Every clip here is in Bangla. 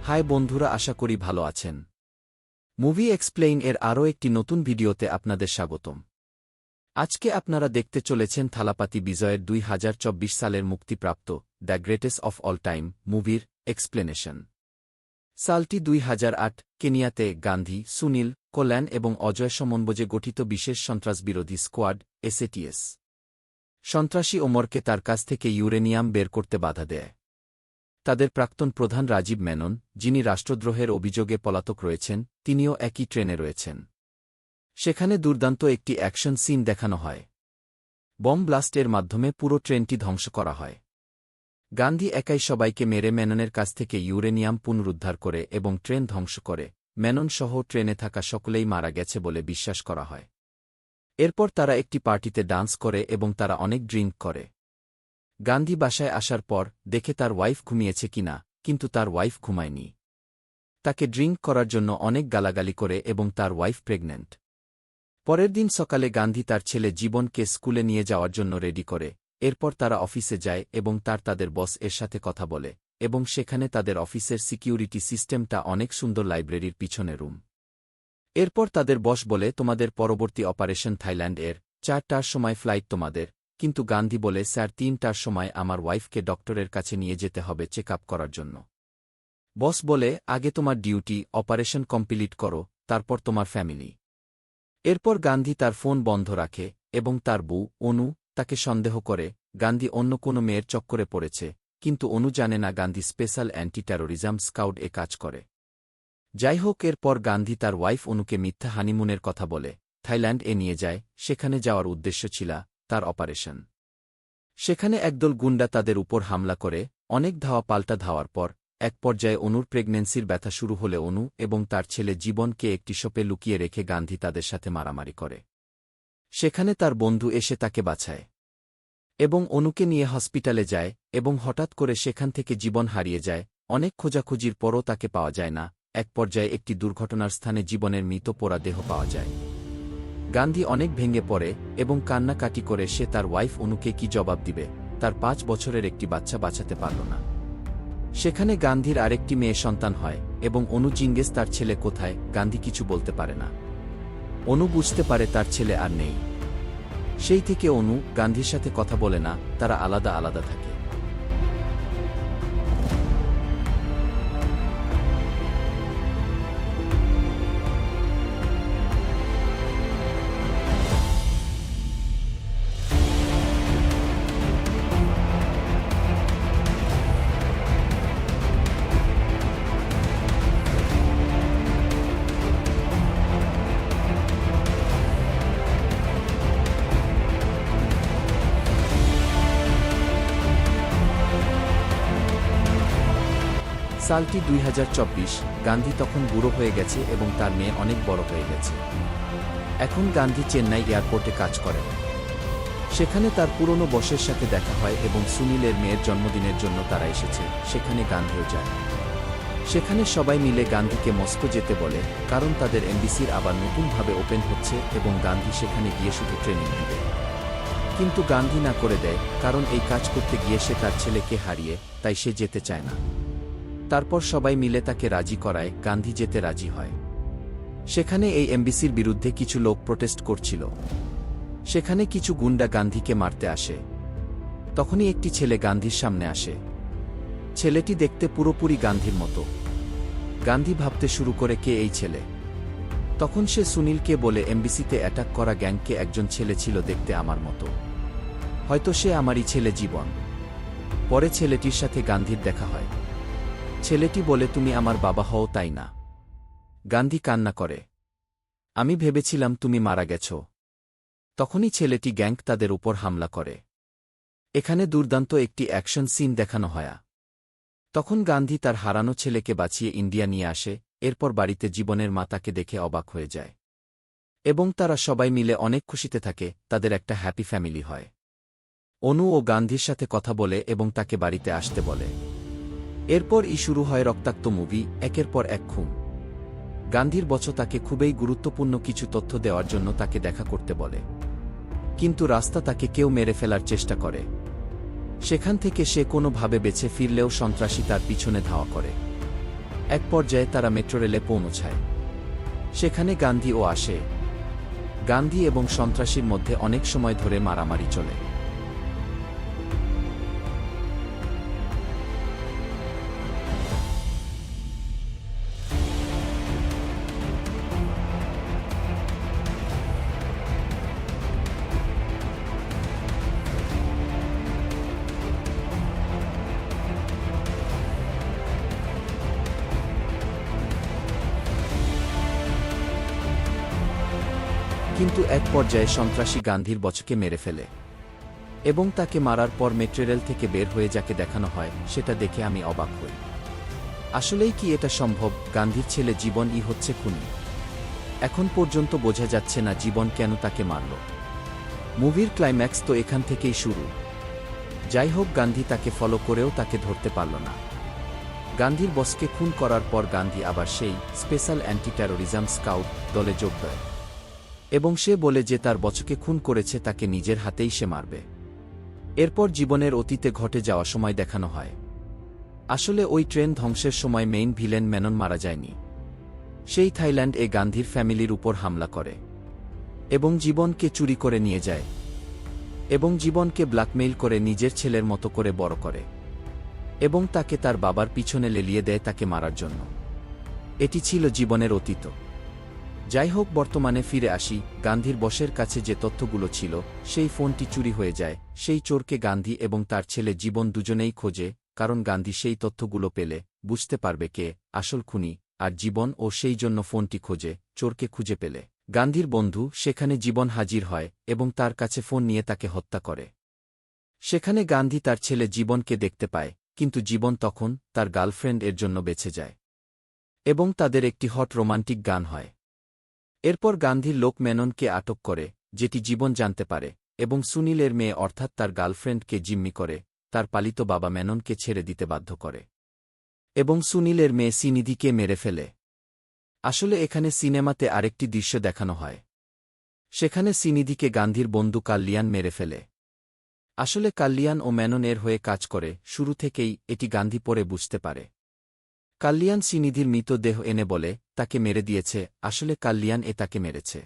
হাই বন্ধুরা, আশা করি ভালো আছেন। মুভি এক্সপ্লেইন এর আরও একটি নতুন ভিডিওতে আপনাদের স্বাগতম। আজকে আপনারা দেখতে চলেছেন থালাপাতি বিজয়ের 2024 সালের মুক্তিপ্রাপ্ত the greatest of all time মুভির এক্সপ্লেনেশন। সালটি 2008, কেনিয়াতে গান্ধী, সুনীল, কল্যাণ এবং অজয় সমন্বয়ে গঠিত বিশেষ সন্ত্রাসবিরোধী স্কোয়াড এসএটিএস সন্ত্রাসী ওমরকে তার কাছ থেকে ইউরেনিয়াম বের করতে বাধা দেয়। তাদের প্রাক্তন প্রধান রাজীব মেনন, যিনি রাষ্ট্রদ্রোহের অভিযোগে পলাতক রয়েছেন, তিনিও একই ট্রেনে রয়েছেন। সেখানে দুর্দান্ত একটি অ্যাকশন সিন দেখানো হয়। বম ব্লাস্টের মাধ্যমে পুরো ট্রেনটি ধ্বংস করা হয়। গান্ধী একাই সবাইকে মেরে মেননের কাছ থেকে ইউরেনিয়াম পুনরুদ্ধার করে এবং ট্রেন ধ্বংস করে। মেনন সহ ট্রেনে থাকা সকলেই মারা গেছে বলে বিশ্বাস করা হয়। এরপর তারা একটি পার্টিতে ডান্স করে এবং তারা অনেক ড্রিঙ্ক করে। গান্ধী বাসায় আসার পর দেখে তার ওয়াইফ ঘুমিয়েছে কিনা, কিন্তু তার ওয়াইফ ঘুমায়নি। তাকে ড্রিঙ্ক করার জন্য অনেক গালাগালি করে এবং তার ওয়াইফ প্রেগন্যান্ট। পরের দিন সকালে গান্ধী তার ছেলে জীবনকে স্কুলে নিয়ে যাওয়ার জন্য রেডি করে। এরপর তারা অফিসে যায় এবং তাদের বস এর সাথে কথা বলে এবং সেখানে তাদের অফিসের সিকিউরিটি সিস্টেমটা অনেক সুন্দর, লাইব্রেরির পিছনে রুম। এরপর তাদের বস বলে, তোমাদের পরবর্তী অপারেশন থাইল্যান্ড এর 4টার সময় ফ্লাইট তোমাদের। কিন্তু গান্ধী বলে, স্যার 3টার সময় আমার ওয়াইফকে ডক্টরের কাছে নিয়ে যেতে হবে চেক আপ করার জন্য। বস বলে, আগে তোমার ডিউটি অপারেশন কমপ্লিট করো, তারপর তোমার ফ্যামিলি। এরপর গান্ধী তার ফোন বন্ধ রাখে এবং তার বউ অনু তাকে সন্দেহ করে গান্ধী অন্য কোনো মেয়ের চক্করে পড়েছে, কিন্তু অনু জানে না Gandhi special anti terrorism squad এ কাজ করে। যাই হোক, এরপর গান্ধী তার ওয়াইফ অনুকে মিথ্যা হানিমুনের কথা বলে থাইল্যান্ড এ নিয়ে যায়। সেখানে যাওয়ার উদ্দেশ্য ছিল তার অপারেশন। সেখানে একদল গুন্ডা তাদের উপর হামলা করে। অনেক ধাওয়া পাল্টা ধাওয়ার পর এক পর্যায়ে অনুর প্রেগন্যান্সির ব্যথা শুরু হলে অনু এবং তার ছেলে জীবনকে একটি শপে লুকিয়ে রেখে গান্ধী তাদের সাথে মারামারি করে। সেখানে তার বন্ধু এসে তাকে বাঁচায় এবং অনুকে নিয়ে হসপিটালে যায় এবং হঠাৎ করে সেখান থেকে জীবন হারিয়ে যায়। অনেক খোঁজাখুঁজির পরও তাকে পাওয়া যায় না। এক পর্যায়ে একটি দুর্ঘটনার স্থানে জীবনের মৃত পোড়া দেহ পাওয়া যায়। গান্ধী অনেক ভেঙে পড়ে এবং কান্নাকাটি করে সে তার ওয়াইফ অনুকে কি জবাব দিবে। তার 5 বছরের একটি বাচ্চা বাঁচাতে পারল না। সেখানে গান্ধীর আরেকটি মেয়ে সন্তান হয় এবং অনু জিজ্ঞেস তার ছেলে কোথায়। গান্ধী কিছু বলতে পারে না। অনু বুঝতে পারে তার ছেলে আর নেই। সেই থেকে অনু গান্ধীর সাথে কথা বলে না, তারা আলাদা আলাদা থাকে। সালটি 2024। গান্ধী তখন বুড়ো হয়ে গেছে এবং তার মেয়ে অনেক বড় হয়ে গেছে। এখন গান্ধী চেন্নাই এয়ারপোর্টে কাজ করেন। সেখানে তার পুরনো বসের সাথে দেখা হয় এবং সুনীলের মেয়ের জন্মদিনের জন্য তারা এসেছে। সেখানে গান্ধীও যায়। সেখানে সবাই মিলে গান্ধীকে মস্কো যেতে বলে, কারণ তাদের এমবিসির আবার নতুনভাবে ওপেন হচ্ছে এবং গান্ধী সেখানে গিয়ে শুধু ট্রেনিং দিবে। কিন্তু গান্ধী না করে দেয়, কারণ এই কাজ করতে গিয়ে সে তার ছেলেকে হারিয়ে, তাই সে যেতে চায় না। তারপর সবাই মিলে তাকে রাজি করায়, গান্ধী যেতে রাজি হয়। সেখানে এই এমবিসির বিরুদ্ধে কিছু লোক প্রোটেস্ট করছিল। সেখানে কিছু গুন্ডা গান্ধীকে মারতে আসে। তখনই একটি ছেলে গান্ধীর সামনে আসে। ছেলেটি দেখতে পুরোপুরি গান্ধীর মতো। গান্ধী ভাবতে শুরু করে, কে এই ছেলে। তখন সে সুনীলকে বলে, এমবিসিতে অ্যাটাক করা গ্যাংকে একজন ছেলে ছিল দেখতে আমার মতো, হয়তো সে আমারই ছেলে জীবন। পরে ছেলেটির সাথে গান্ধীর দেখা হয়। ছেলেটি বলে, তুমি আমার বাবা হও তাই না? গান্ধী কান্না করে, আমি ভেবেছিলাম তুমি মারা গেছ। তখনই ছেলেটি গ্যাং তাদের উপর হামলা করে। এখানে দুর্দান্ত একটি অ্যাকশন সিন দেখানো হয়। তখন গান্ধী তার হারানো ছেলেকে বাঁচিয়ে ইন্ডিয়া নিয়ে আসে। এরপর বাড়িতে জীবনের মা তাকে দেখে অবাক হয়ে যায় এবং তারা সবাই মিলে অনেক খুশিতে থাকে। তাদের একটা হ্যাপি ফ্যামিলি হয়। অনু ও গান্ধীর সাথে কথা বলে এবং তাকে বাড়িতে আসতে বলে। এরপর শুরু হয় রক্তাক্ত মুভি, একের পর এক খুন। গান্ধীর বস তাকে খুবই গুরুত্বপূর্ণ কিছু তথ্য দেওয়ার জন্য তাকে দেখা করতে বলে, কিন্তু রাস্তা তাকে কেউ মেরে ফেলার চেষ্টা করে। সেখান থেকে সে কোনোভাবে বেঁচে ফিরলেও সন্ত্রাসী তার পিছনে ধাওয়া করে। এক পর্যায়ে তারা মেট্রো রেলে পৌঁছায়। সেখানে গান্ধীও আসে। গান্ধী এবং সন্ত্রাসীর মধ্যে অনেক সময় ধরে মারামারি চলে। কিন্তু এক পর্যায়ে সন্ত্রাসী গান্ধীর বচকে মেরে ফেলে এবং তাকে মারার পর মেট্রোরেল থেকে বের হয়ে যাকে দেখানো হয় সেটা দেখে আমি অবাক হই। আসলেই কি এটা সম্ভব? গান্ধীর ছেলে জীবনই হচ্ছে খুনি। এখন পর্যন্ত বোঝা যাচ্ছে না জীবন কেন তাকে মারল। মুভির ক্লাইম্যাক্স তো এখান থেকেই শুরু। যাই হোক, গান্ধী তাকে ফলো করেও তাকে ধরতে পারল না। গান্ধীর বসকে খুন করার পর গান্ধী আবার সেই স্পেশাল অ্যান্টি টেরোরিজম স্কাউট দলে যোগ দেয় এবং সে বলে যে তার বচকে খুন করেছে তাকে নিজের হাতেই সে মারবে। এরপর জীবনের অতীতে ঘটে যাওয়া সময় দেখানো হয়। আসলে ওই ট্রেন ধ্বংসের সময় মেইন ভিলেন মেনন মারা যায়নি। সেই থাইল্যান্ড গান্ধীর ফ্যামিলির উপর হামলা করে এবং জীবনকে চুরি করে নিয়ে যায় এবং জীবনকে ব্ল্যাকমেইল করে নিজের ছেলের মতো করে বড় করে এবং তাকে তার বাবার পিছনে লেলিয়ে দেয় তাকে মারার জন্য। এটি ছিল জীবনের অতীত। যাই হোক, বর্তমানে ফিরে আসি। গান্ধীর বসের কাছে যে তথ্যগুলো ছিল সেই ফোনটি চুরি হয়ে যায়। সেই চোরকে গান্ধী এবং তার ছেলে জীবন দুজনেই খোঁজে, কারণ গান্ধী সেই তথ্যগুলো পেলে বুঝতে পারবে কে আসল খুনি, আর জীবন ও সেই জন্য ফোনটি খোঁজে। চোরকে খুঁজে পেলে গান্ধীর বন্ধু সেখানে জীবন হাজির হয় এবং তার কাছে ফোন নিয়ে তাকে হত্যা করে। সেখানে গান্ধী তার ছেলে জীবনকে দেখতে পায়, কিন্তু জীবন তখন তার গার্লফ্রেন্ড এর জন্য বেঁচে যায় এবং তাদের একটি হট রোমান্টিক গান হয়। এরপর গান্ধীর লোক মেননকে আটক করে, যেটি জীবন জানতে পারে, এবং সুনীলের মেয়ে অর্থাৎ তার গার্লফ্রেন্ডকে জিম্মি করে তার পালিত বাবা মেননকে ছেড়ে দিতে বাধ্য করে এবং সুনীলের মেয়ে সিনিধিকে মেরে ফেলে। আসলে এখানে সিনেমাতে আরেকটি দৃশ্য দেখানো হয়। সেখানে সিনিধিকে গান্ধীর বন্ধু কাল্লিয়ান মেরে ফেলে। আসলে কাল্লিয়ান ও মেনন এর হয়ে কাজ করে। শুরু থেকেই এটি গান্ধী পরে বুঝতে পারে। কাল্লিয়ান সিনিধির মৃতদেহ এনে বলে তাকে মেরে দিয়েছে। আসলে কাল্লিয়ান তাকে মেরেছে।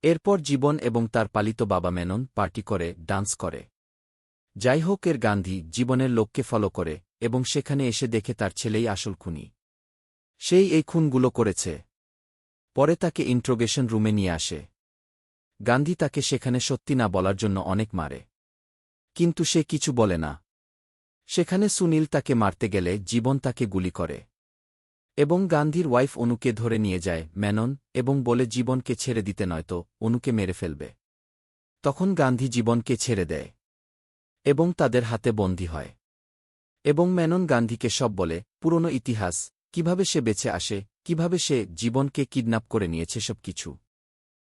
এরপর জীবন এবং তার পালিত বাবা মেনন পার্টি করে, ডান্স করে। যাই হোক, গান্ধী জীবনের লোককে ফলো করে এবং সেখানে এসে দেখে তার ছেলেই আসল খুনি। সেই এই খুনগুলো করেছে। পরে তাকে ইন্ট্রোগেশন রুমে নিয়ে আসে। গান্ধী তাকে সেখানে সত্যি না বলার জন্য অনেক মারে, কিন্তু সে কিছু বলে না। সেখানে সুনীল তাকে মারতে গেলে জীবন তাকে গুলি করে এবং গান্ধীর ওয়াইফ অনুকে ধরে নিয়ে যায় মেনন এবং বলে জীবনকে ছেড়ে দিতে নয়তো অনুকে মেরে ফেলবে। তখন গান্ধী জীবনকে ছেড়ে দেয় এবং তাদের হাতে বন্দী হয় এবং মেনন গান্ধীকে সব বলে, পুরনো ইতিহাস, কিভাবে সে বেঁচে আসে, কিভাবে সে জীবনকে কিডন্যাপ করে নিয়েছে সব কিছু,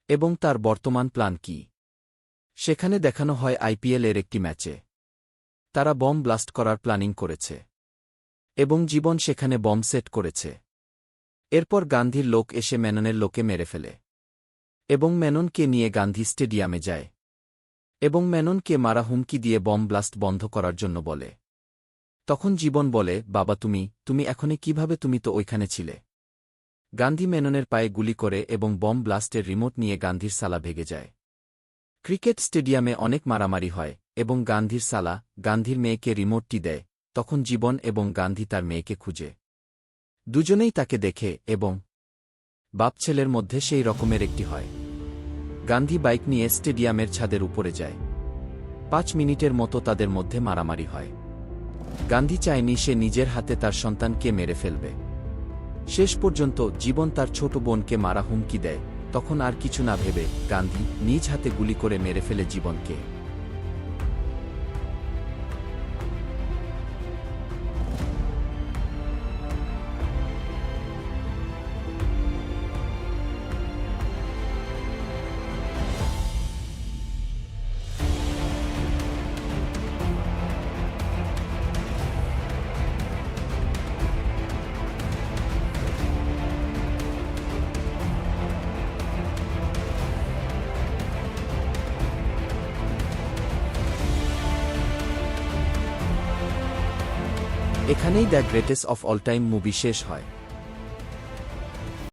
এবং তার বর্তমান প্ল্যান কি। সেখানে দেখানো হয় আইপিএল এর একটি ম্যাচে তারা বম ব্লাস্ট করার প্ল্যানিং করেছে এবং জীবন সেখানে বম সেট করেছে। এরপর গান্ধীর লোক এসে মেননের লোকে মেরে ফেলে এবং মেননকে নিয়ে গান্ধী স্টেডিয়ামে যায় এবং মেননকে মারা হুমকি দিয়ে বম ব্লাস্ট বন্ধ করার জন্য বলে। তখন জীবন বলে, বাবা তুমি এখনই কিভাবে, তুমি তো ওইখানে ছিলে। গান্ধী মেননের পায়ে গুলি করে এবং বম ব্লাস্টের রিমোট নিয়ে গান্ধীর সালা ভেঙে যায়। ক্রিকেট স্টেডিয়ামে অনেক মারামারি হয় এবং গান্ধীর সালা গান্ধীর মেয়েকে রিমোটটি দেয়। তখন জীবন এবং গান্ধী তার মেয়েকে খুঁজে। দুজনেই তাকে দেখে এবং বাপ ছেলের মধ্যে সেই রকমের একটি হয়। গান্ধী বাইক নিয়ে স্টেডিয়ামের ছাদের উপরে যায়। 5 মিনিটের মতো তাদের মধ্যে মারামারি হয়। গান্ধী চায়নি সে নিজের হাতে তার সন্তানকে মেরে ফেলবে। শেষ পর্যন্ত জীবন তার ছোট বোনকে মারা হুমকি দেয়। তখন আর কিছু না ভেবে গান্ধী নিজ হাতে গুলি করে মেরে ফেলে জীবনকে। এখানেই the greatest of all time movie শেষ হয়।